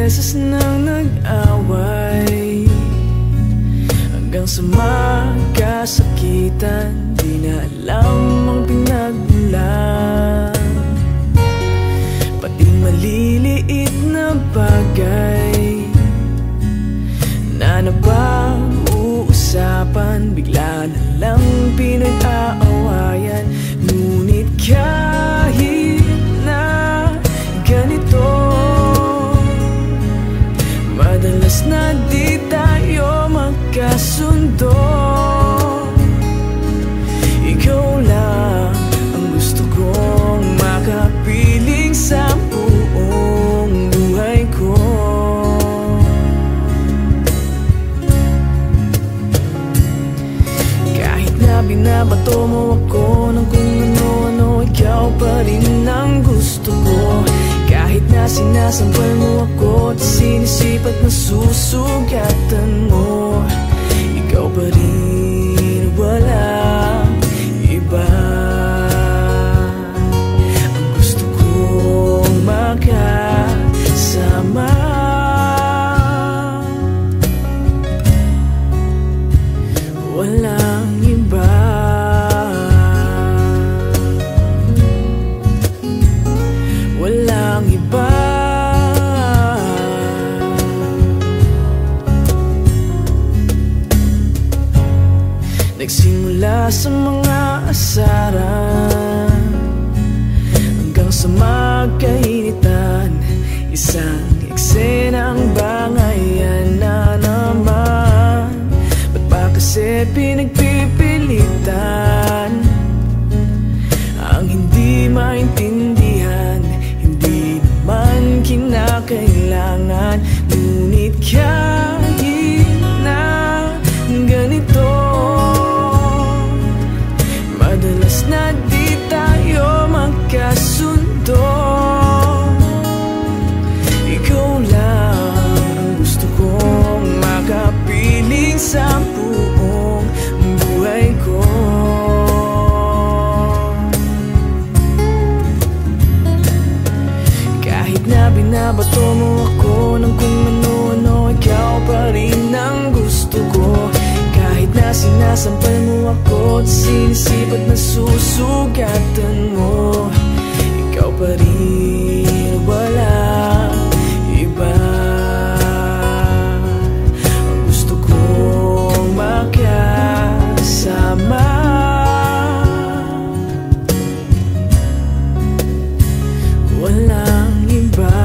beses nang nag-away, hanggang sa magkasakitan. Di na alam ang pinagmulan, pati maliliit na bagay na napag-uusapan, bigla na lang pinag-aawayan. Ngunit kahit na ganito, madalas na di tayo magkasundo. Ikaw lang ang gusto kong makapiling sa buong buhay ko. Kahit na binabato mo ako ng kung ano-ano, ikaw pa rin ang gusto ko. Kahit na sinasampal mo ako at sinisipat na susugatan mo, ikaw pa rin, walang iba. Ang gusto kong makasama, walang iba. Walang iba. Nagsimula sa mga asaran hanggang sa magkainitan, isang eksenang bangayan na naman. Ba't ba kasi pinagpipilitan ang hindi maintindihan? Hindi naman kinakailangan. Ngunit kahit na ganito, madalas na di tayo magkasundo. Ikaw lang ang gusto kong makapiling sa buong buhay ko. Kahit na binabato mo ako ng kung ano-ano, ikaw pa rin ang gusto ko. Kahit na sinasampal mo ako at sinisipat na susugatan mo, ikaw pa rin, walang iba. Ang gusto kong makasama, walang iba.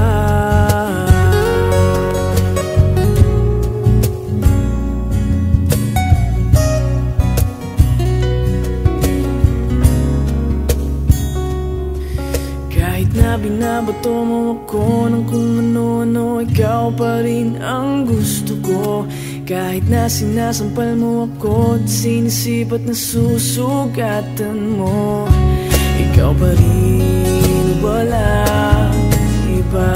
Kahit na binabato mo ako ng kung ano-ano, ikaw pa rin ang gusto ko. Kahit na sinasampal mo ako at sinisipat na susugatan mo, ikaw pa rin, walang iba.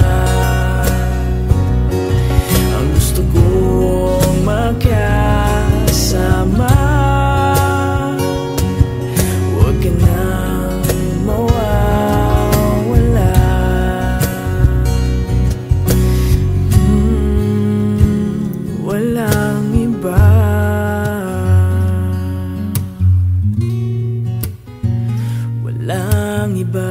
Ang gusto kong makasama, huwag ka nang mawawala. Walang iba. Walang iba.